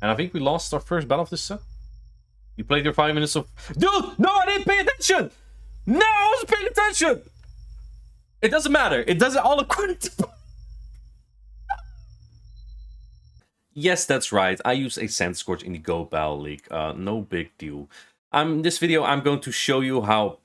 And I think we lost our first battle of this set. You played your 5 minutes of... Dude! No, I didn't pay attention! No, I wasn't paying attention! It doesn't matter. It doesn't all according to... Yes, that's right. I use a Centiskorch in the Go Battle League. No big deal. In this video, I'm going to show you how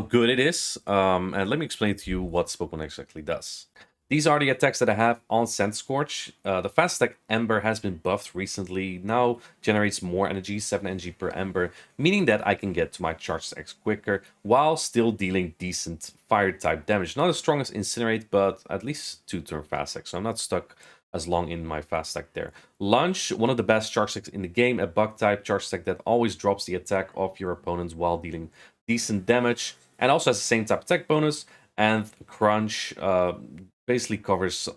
good it is. And let me explain to you what Pokemon exactly does. These are the attacks that I have on Centiskorch. The fast attack Ember has been buffed recently. Now generates more energy, 7 energy per Ember, meaning that I can get to my charge attacks quicker while still dealing decent fire type damage. Not as strong as Incinerate, but at least 2-turn fast attack, so I'm not stuck as long in my fast attack there. Lunge, one of the best charge attacks in the game, a bug type charge attack that always drops the attack of your opponents while dealing decent damage, and also has the same type attack bonus. And Crunch basically covers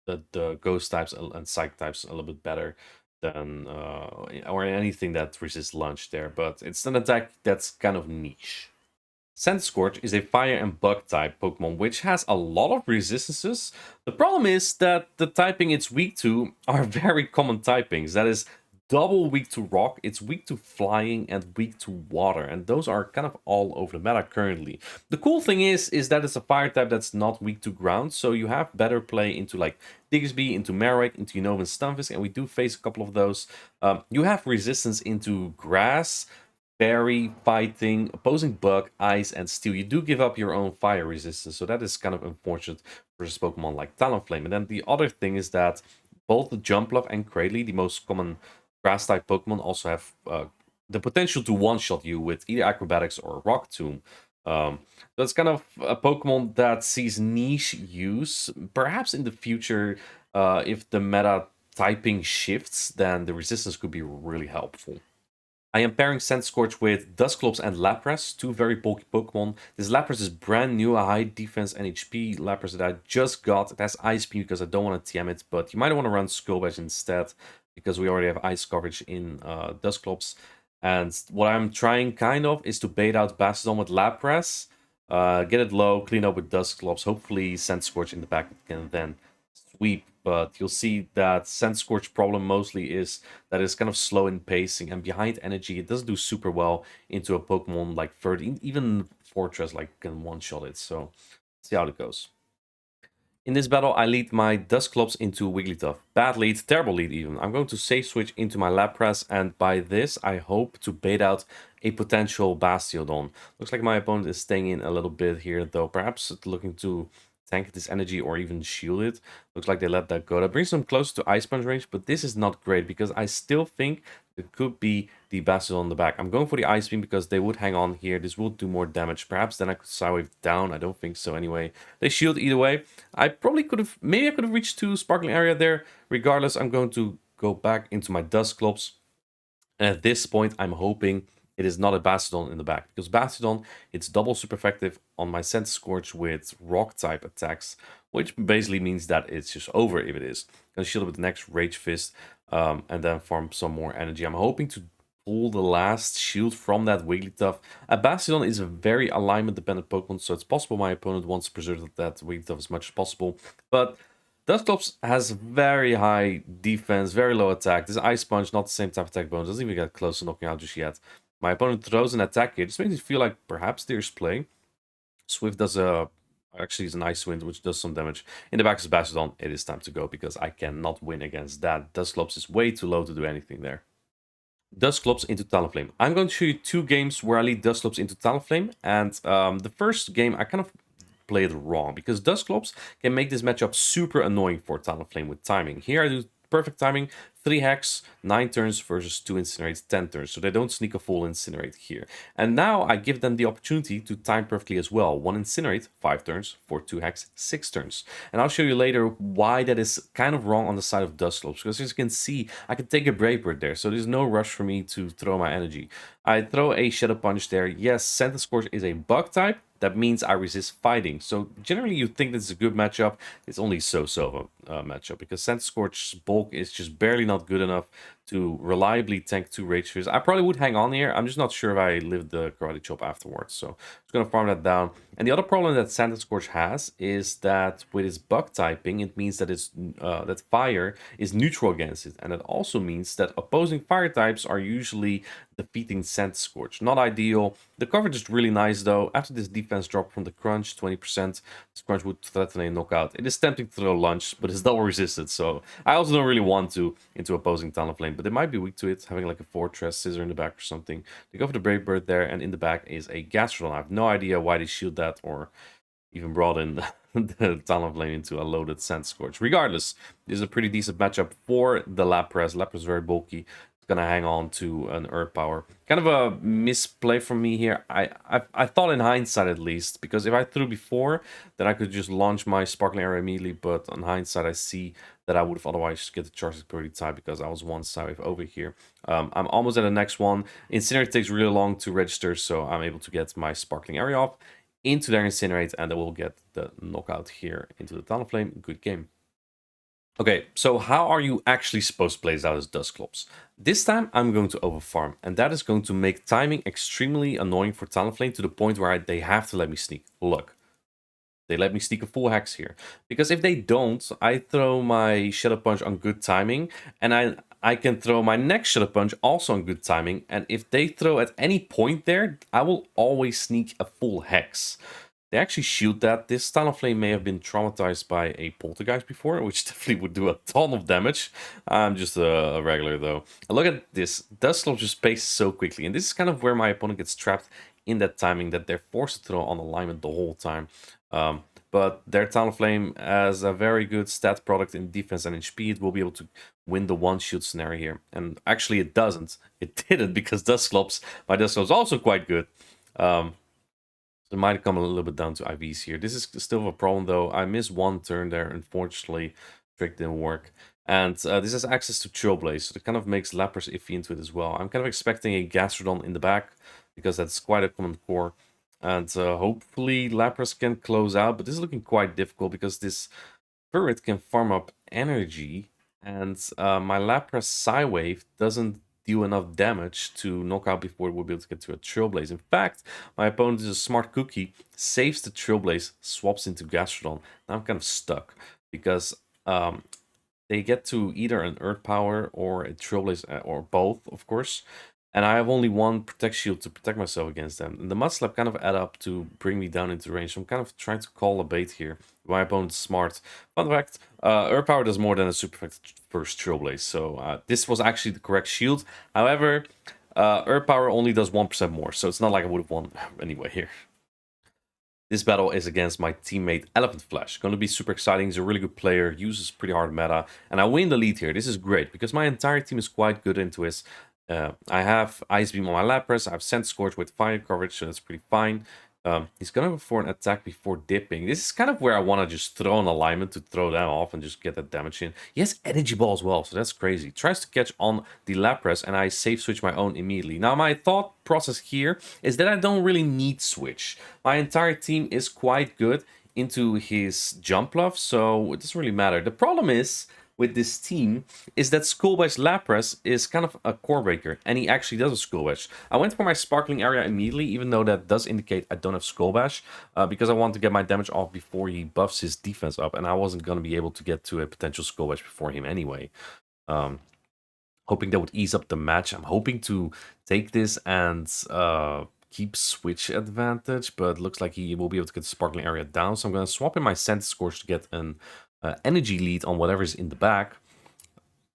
the ghost types and psych types a little bit better than or anything that resists lunge there, but it's an attack that's kind of niche. Centiskorch is a fire and bug type Pokemon which has a lot of resistances. The problem is that the typing it's weak to are very common typings. That is double weak to rock, it's weak to flying, and weak to water, and those are kind of all over the meta currently. The cool thing is that it's a fire type that's not weak to ground, so you have better play into like Diggsby, into Marowak, into Unova and Stunfisk, and we do face a couple of those. You have resistance into grass, fairy, fighting, opposing bug, ice, and steel. You do give up your own fire resistance, so that is kind of unfortunate versus Pokemon like Talonflame. And then the other thing is that both the Jumpluff and Cradily, the most common grass type Pokemon, also have the potential to one-shot you with either Acrobatics or Rock Tomb. That's kind of a Pokemon that sees niche use. Perhaps in the future, if the meta typing shifts, then the resistance could be really helpful. I am pairing Centiskorch with Dusclops and Lapras, two very bulky Pokemon. This Lapras is brand new, a high defense and HP Lapras that I just got. It has Ice Beam because I don't want to TM it, but you might want to run Skull Bash instead, because we already have ice coverage in Dusclops. And what I'm trying kind of is to bait out Bastiodon with Lapras, get it low, clean up with Dusclops, hopefully Centiskorch in the back can then sweep. But you'll see that Centiskorch problem mostly is that it's kind of slow in pacing, and behind energy it doesn't do super well into a Pokemon like Ferd, even Fortress like can one-shot it, so let's see how it goes. In this battle, I lead my Dusclops into Wigglytuff. Bad lead, terrible lead even. I'm going to safe switch into my Lapras, and by this, I hope to bait out a potential Bastiodon. Looks like my opponent is staying in a little bit here, though. Perhaps looking to tank this energy or even shield it. Looks like they let that go. That brings them close to Ice Punch range, but this is not great because I still think it could be the Bastiodon on the back. I'm going for the Ice Beam because they would hang on here. This will do more damage. Perhaps then I could Psywave down. I don't think so anyway. They shield either way. I probably could have, maybe I could have reached to Sparkling Area there. Regardless, I'm going to go back into my Dusclops. And at this point, I'm hoping it is not a Bastiodon in the back, because Bastiodon, it's double super effective on my Centiskorch with rock type attacks, which basically means that it's just over if it is. I'm gonna shield it with the next Rage Fist, and then farm some more energy. I'm hoping to pull the last shield from that Wigglytuff. A Bastiodon is a very alignment dependent Pokemon, so it's possible my opponent wants to preserve that Wigglytuff as much as possible, but Dusclops has very high defense, very low attack. This Ice Punch, not the same type of attack bonus, doesn't even get close to knocking out just yet. My opponent throws an attack here. This makes me feel like perhaps there's play. Swift does actually is an Ice Wind, which does some damage. In the back of Bastiodon, it is time to go because I cannot win against that. Dusclops is way too low to do anything there. Dusclops into Talonflame. I'm going to show you two games where I lead Dusclops into Talonflame, and the first game I kind of played wrong because Dusclops can make this matchup super annoying for Talonflame with timing. Here I do perfect timing, 3 hacks, 9 turns versus 2 incinerates, 10 turns, so they don't sneak a full incinerate here. And now I give them the opportunity to time perfectly as well. 1 incinerate, 5 turns, for 2 hacks, 6 turns. And I'll show you later why that is kind of wrong on the side of Dusclops, because as you can see, I can take a Brave Bird there, so there's no rush for me to throw my energy. I throw a Shadow Punch there. Yes, Centiskorch is a bug type. That means I resist fighting. So generally you think this is a good matchup. It's only so-so of a matchup because Centiskorch's bulk is just barely not good enough to reliably tank 2 Rage Fears. I probably would hang on here. I'm just not sure if I live the Karate Chop afterwards. So I'm just going to farm that down. And the other problem that Centiskorch has is that with its bug typing, it means that that fire is neutral against it. And that also means that opposing fire types are usually defeating Centiskorch. Not ideal. The coverage is really nice though. After this defense drop from the crunch, 20%, this crunch would threaten a knockout. It is tempting to throw lunge, but it's double resisted, so I also don't really want to into opposing Talonflame, but they might be weak to it, having like a Fortress, Scissor in the back or something. They go for the Brave Bird there, and in the back is a Gastrodon. I have no idea why they shield that or even brought in the Talonflame into a loaded Centiskorch. Regardless, this is a pretty decent matchup for the Lapras. Lapras is very bulky. It's gonna hang on to an Earth Power. Kind of a misplay from me here. I thought in hindsight at least, because if I threw before, then I could just launch my Sparkling Arrow immediately, but on hindsight I see that I would have otherwise get the charge pretty tight because I was one side over here. I'm almost at the next one. Incinerate takes really long to register, so I'm able to get my Sparkling Area off into their Incinerate, and I will get the knockout here into the Talonflame. Good game. Okay, so how are you actually supposed to play this out as Dusclops? This time I'm going to overfarm, and that is going to make timing extremely annoying for Talonflame to the point where they have to let me sneak. Look, they let me sneak a full hex here. Because if they don't, I throw my Shadow Punch on good timing, and I can throw my next Shadow Punch also on good timing, and if they throw at any point there, I will always sneak a full hex. They actually shield that. This Talonflame may have been traumatized by a Poltergeist before, which definitely would do a ton of damage. I'm just a regular though. And look at this. Dusclops just paces so quickly, and this is kind of where my opponent gets trapped in that timing, that they're forced to throw on alignment the whole time. But their Talonflame, as a very good stat product in defense and in speed, will be able to win the one shield scenario here. And actually it doesn't. It didn't, because Dusclops, my Dusclops is also quite good. So it might come a little bit down to IVs here. This is still a problem though. I missed one turn there, unfortunately. Trick didn't work. And this has access to Trailblaze, so it kind of makes Lapras iffy into it as well. I'm kind of expecting a Gastrodon in the back, because that's quite a common core. And hopefully Lapras can close out, but this is looking quite difficult because this turret can farm up energy, and my Lapras Psywave doesn't deal enough damage to knock out before it will be able to get to a Trailblaze. In fact, my opponent is a smart cookie, saves the Trailblaze, swaps into Gastrodon. Now I'm kind of stuck, because they get to either an Earth Power or a Trailblaze, or both, of course. And I have only one Protect Shield to protect myself against them. And the Mud Slap kind of add up to bring me down into range. So I'm kind of trying to call a bait here. My opponent's smart. Fun fact, Earth Power does more than a Super Effect first Trailblaze. So this was actually the correct shield. However, Earth Power only does 1% more. So it's not like I would have won anyway here. This battle is against my teammate Elephant Flash. Going to be super exciting. He's a really good player, uses pretty hard meta, and I win the lead here. This is great because my entire team is quite good into his. I have Ice Beam on my Lapras, I have Centiskorch with fire coverage, so that's pretty fine. He's going to go for an attack before dipping. This is kind of where I want to just throw an alignment to throw them off and just get that damage in. He has Energy Ball as well, so that's crazy. Tries to catch on the Lapras, and I safe switch my own immediately. Now, my thought process here is that I don't really need switch. My entire team is quite good into his Jumpluff, so it doesn't really matter. The problem is with this team is that Skull Bash Lapras is kind of a core breaker, and he actually does a Skull Bash. I went for my Sparkling Area immediately, even though that does indicate I don't have Skull Bash, because I want to get my damage off before he buffs his defense up, and I wasn't going to be able to get to a potential Skull Bash before him anyway. Hoping that would ease up the match. I'm hoping to take this and keep switch advantage, but looks like he will be able to get the Sparkling Area down, so I'm going to swap in my Centiskorch to get an energy lead on whatever's in the back.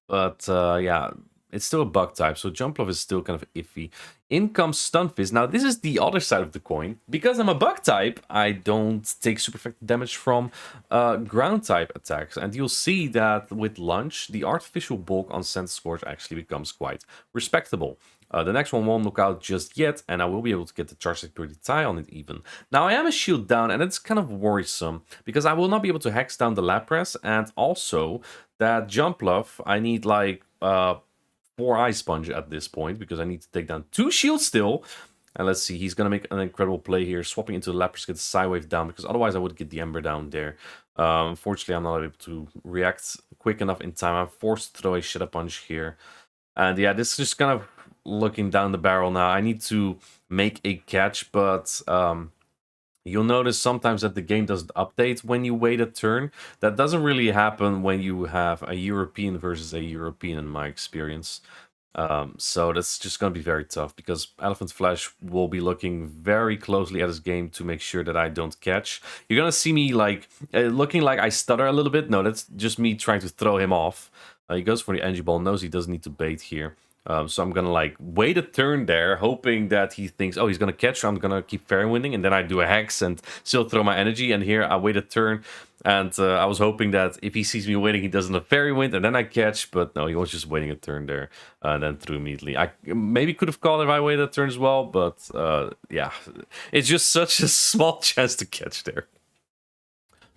But yeah, it's still a bug type, so Jumpluff is still kind of iffy. In comes Stunfisk. Now, this is the other side of the coin. Because I'm a bug type, I don't take super effective damage from ground type attacks. And you'll see that with Lunge, the artificial bulk on Centiskorch actually becomes quite respectable. The next one won't knock out just yet, and I will be able to get the charge security tie on it even. Now, I am a shield down, and it's kind of worrisome, because I will not be able to hex down the Lapras, and also that Jumpluff, I need like 4 Ice Sponge at this point, because I need to take down 2 shields still. And let's see, he's going to make an incredible play here, swapping into the Lapras, get the Psywave down, because otherwise I would get the Ember down there. Unfortunately, I'm not able to react quick enough in time. I'm forced to throw a Shadow Punch here. And yeah, this is just kind of looking down the barrel now. I need to make a catch, but you'll notice sometimes that the game doesn't update when you wait a turn. That doesn't really happen when you have a European versus a European, in my experience. So that's just going to be very tough because Elephant Flash will be looking very closely at his game to make sure that I don't catch. You're going to see me like looking like I stutter a little bit. No, that's just me trying to throw him off. He goes for the energy ball, knows he doesn't need to bait here. So I'm gonna like wait a turn there, hoping that he thinks, oh, he's gonna catch. I'm gonna keep fair winding, and then I do a hex and still throw my energy. And here I wait a turn, and I was hoping that if he sees me waiting, he doesn't a fairy wind, and then I catch. But no, he was just waiting a turn there, and then threw immediately. I maybe could have called if I waited a turn as well, but yeah, it's just such a small chance to catch there.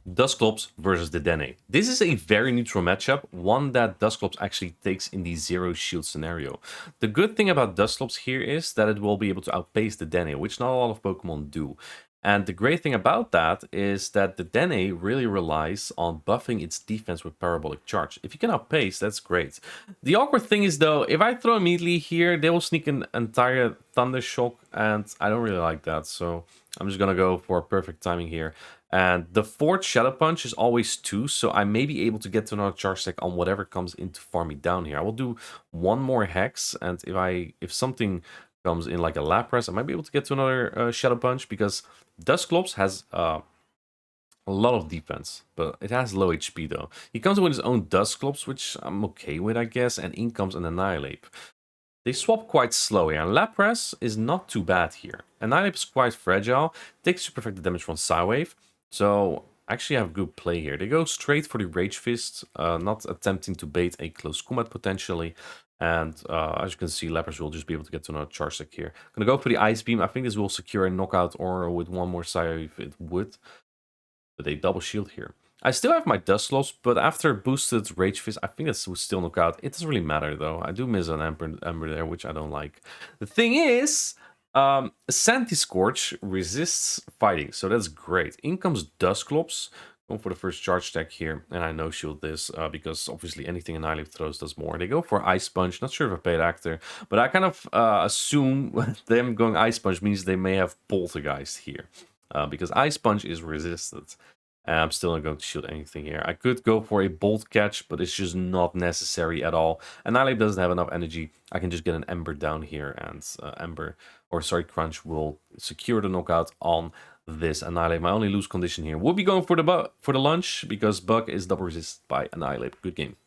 Dusclops versus the Dene. This is a very neutral matchup, one that Dusclops actually takes in the zero shield scenario. The good thing about Dusclops here is that it will be able to outpace the Dene, which not a lot of Pokemon do. And the great thing about that is that the Dene really relies on buffing its defense with Parabolic Charge. If you can outpace, that's great. The awkward thing is though, if I throw immediately here, they will sneak an entire Thunder Shock, and I don't really like that, so I'm just gonna go for perfect timing here. And the fourth Shadow Punch is always 2, so I may be able to get to another charge stack on whatever comes in to farm me down here. I will do one more Hex, and if something comes in like a Lapras, I might be able to get to another Shadow Punch, because Dusclops has a lot of defense, but it has low HP though. He comes with his own Dusclops, which I'm okay with, I guess, and in comes an Annihilape. They swap quite slow here, and Lapras is not too bad here. Annihilape is quite fragile, takes super effective damage from Psywave, so actually have good play here. They go straight for the Rage Fist, not attempting to bait a close combat potentially. And as you can see, Lapras will just be able to get to another charge stack here. Gonna go for the Ice Beam. I think this will secure a knockout, or with one more Psywave it would. But they double shield here. I still have my Dusclops, but after boosted Rage Fist, I think this will still knock out. It doesn't really matter though. I do miss an Ember there, which I don't like. The thing is, Centiskorch resists fighting, so that's great. In comes Dusclops, going for the first charge stack here, and I no shield this because obviously anything Annihilape throws does more. They go for Ice Punch, not sure if I paid actor, but I kind of assume them going Ice Punch means they may have Poltergeist here, because Ice Punch is resisted. And I'm still not going to shield anything here. I could go for a Bolt Catch, but it's just not necessary at all. Annihilape doesn't have enough energy. I can just get an Ember down here, and Crunch will secure the knockout on this Annihilape. My only lose condition here will be going for the lunge, because Bug is double resisted by Annihilape. Good game.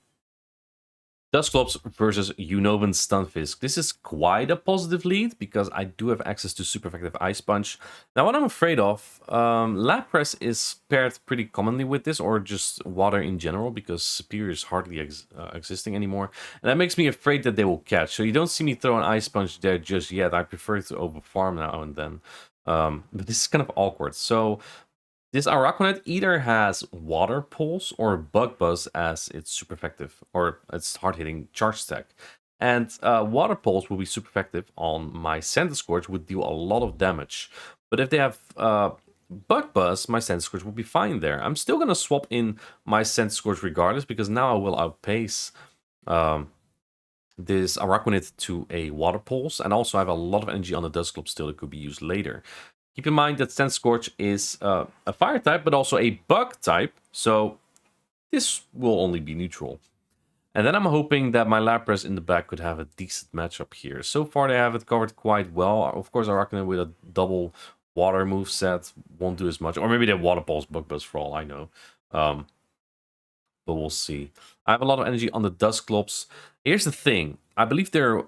Dusclops versus Unova Stunfisk. This is quite a positive lead, because I do have access to super effective Ice Punch. Now, what I'm afraid of, Lapras is paired pretty commonly with this, or just water in general, because Superior is hardly existing anymore. And that makes me afraid that they will catch. So you don't see me throw an Ice Punch there just yet. I prefer to overfarm now and then. But this is kind of awkward. So this Araquanid either has Water Pulse or Bug Buzz as its super effective, or its hard-hitting charge stack. And Water Pulse will be super effective on my Centiskorch, would deal a lot of damage. But if they have Bug Buzz, my Centiskorch will be fine there. I'm still going to swap in my Centiskorch regardless, because now I will outpace this Araquanid to a Water Pulse, and also I have a lot of energy on the Dusclops still that could be used later. Keep in mind that Centiskorch is a fire type, but also a bug type, so this will only be neutral. And then I'm hoping that my Lapras in the back could have a decent matchup here. So far they have it covered quite well. Of course, Arachne with a double water move set won't do as much. Or maybe they Water Pulse Bug Buzz for all I know. But we'll see. I have a lot of energy on the Dusclops. Here's the thing. I believe they're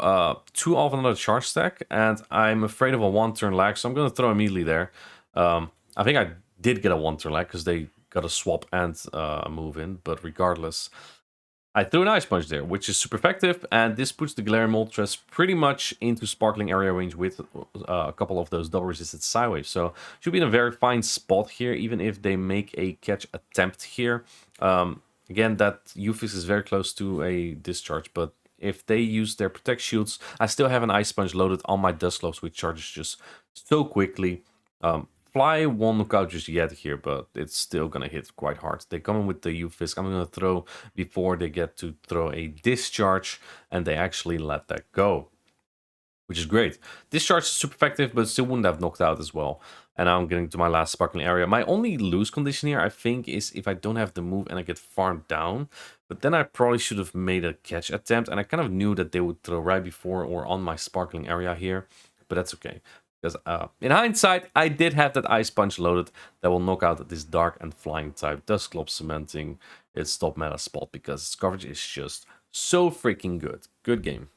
2 off another charge stack, and I'm afraid of a 1-turn lag, so I'm going to throw immediately there. I think I did get a 1-turn lag, because they got a swap and a move in, but regardless, I threw an Ice Punch there, which is super effective, and this puts the Galarian Moltres pretty much into Sparkling area range with a couple of those double-resisted Psywaves, so should be in a very fine spot here, even if they make a catch attempt here. Again, that Ufix is very close to a discharge, but if they use their Protect Shields, I still have an Ice Punch loaded on my Dusclops, which charges just so quickly. Fly won't knock out just yet here, but it's still gonna hit quite hard. They come in with the U-Fisk. I'm gonna throw before they get to throw a Discharge, and they actually let that go, which is great. Discharge is super effective, but still wouldn't have knocked out as well. And now I'm getting to my last sparkling area. My only lose condition here, I think, is if I don't have the move and I get farmed down. But then I probably should have made a catch attempt, and I kind of knew that they would throw right before or on my sparkling area here. But that's okay. Because in hindsight, I did have that Ice Punch loaded that will knock out this Dark and Flying type Dusclops, cementing its top meta spot because its coverage is just so freaking good. Good game.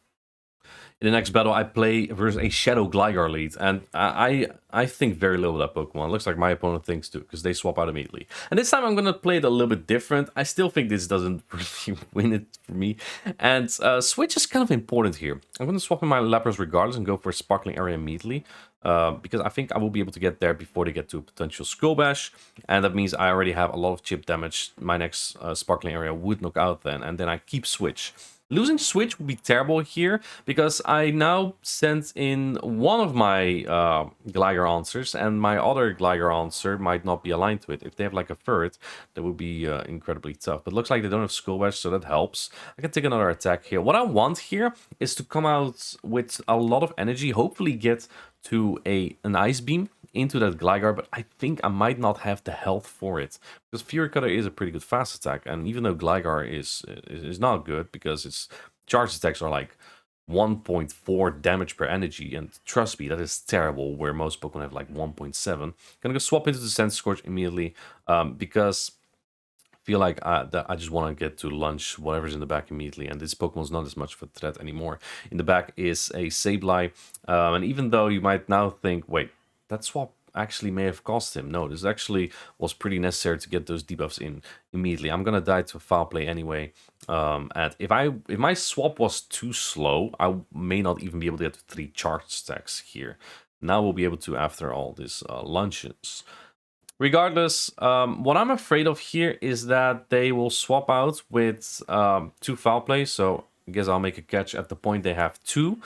In the next battle, I play versus a Shadow Gligar lead, and I think very little of that Pokemon. It looks like my opponent thinks too, because they swap out immediately. And this time I'm going to play it a little bit different. I still think this doesn't really win it for me. And switch is kind of important here. I'm going to swap in my Lapras regardless and go for a Sparkling Area immediately. Because I think I will be able to get there before they get to a potential Skull Bash. And that means I already have a lot of chip damage. My next Sparkling Area would knock out then, and then I keep switch. Losing switch would be terrible here, because I now sent in one of my Gligar answers, and my other Gligar answer might not be aligned to it. If they have like a third, that would be incredibly tough. But looks like they don't have Skull Bash, so that helps. I can take another attack here. What I want here is to come out with a lot of energy, hopefully get to an Ice Beam into that Gligar, but I think I might not have the health for it, because Fury Cutter is a pretty good fast attack, and even though Gligar is not good because its charge attacks are like 1.4 damage per energy, and trust me, that is terrible, where most Pokemon have like 1.7. Gonna go swap into the Centiskorch immediately, because I feel like that I just want to get to lunch whatever's in the back immediately, and this Pokemon's not as much of a threat anymore. In the back is a Sabye, and even though you might now think, wait, that swap actually may have cost him. No, this actually was pretty necessary to get those debuffs in immediately. I'm gonna die to a foul play anyway. And if my swap was too slow, I may not even be able to get to 3 charge stacks here. Now we'll be able to after all these lunches. Regardless, what I'm afraid of here is that they will swap out with 2 foul plays. So I guess I'll make a catch at the point they have 2.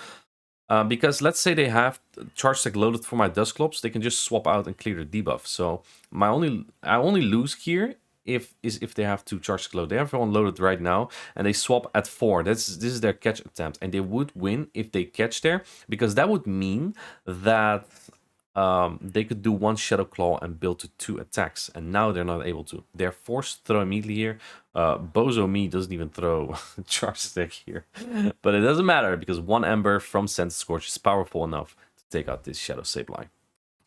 Because let's say they have charge stack loaded for my Dusclops, they can just swap out and clear the debuff. So I only lose here if they have 2 charge stack loaded. They have one loaded right now, and they swap at 4. This is their catch attempt, and they would win if they catch there, because that would mean that they could do 1 Shadow Claw and build to 2 attacks, and now they're not able to. They're forced to throw immediately here. Bozo Me doesn't even throw Charge Stick here, but it doesn't matter, because 1 Ember from Centiskorch is powerful enough to take out this Shadow Sabye.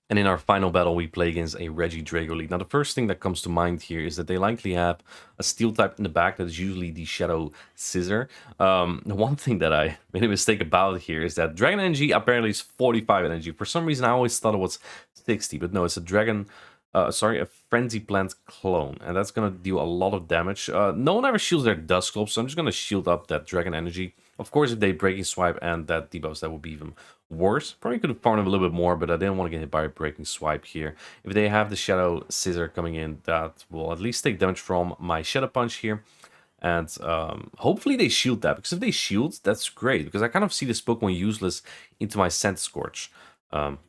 And in our final battle, we play against a Regidrago lead. Now, the first thing that comes to mind here is that they likely have a Steel type in the back that is usually the Shadow Scissor. The one thing that I made a mistake about here is that Dragon Energy apparently is 45 energy. For some reason, I always thought it was 60, but no, it's a a Frenzy Plant clone, and that's gonna deal a lot of damage. No one ever shields their Dusclops, so I'm just gonna shield up that Dragon Energy. Of course, if they Breaking Swipe and that debuffs, that would be even worse. Probably could have farmed a little bit more, but I didn't want to get hit by a Breaking Swipe here. If they have the Shadow Scissor coming in, that will at least take damage from my Shadow Punch here. And hopefully they shield that, because if they shield, that's great, because I kind of see this Pokemon useless into my Centiskorch.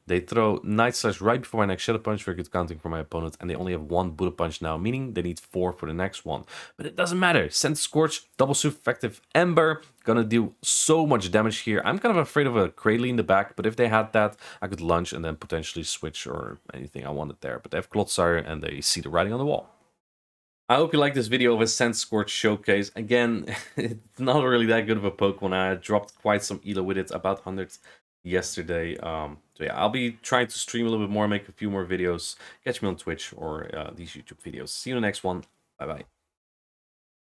They throw Night Slash right before my next Shadow Punch, very good counting for my opponent, and they only have 1 Buddha Punch now, meaning they need 4 for the next one. But it doesn't matter. Centiskorch, double super effective Ember, gonna do so much damage here. I'm kind of afraid of a Cradley in the back, but if they had that, I could lunge and then potentially switch or anything I wanted there. But they have Clodsire, and they see the writing on the wall. I hope you liked this video of a Centiskorch showcase. Again, it's not really that good of a Pokemon. I dropped quite some elo with it, about 100 yesterday. So yeah, I'll be trying to stream a little bit more, make a few more videos. Catch me on Twitch or these YouTube videos. See you in the next one. Bye bye.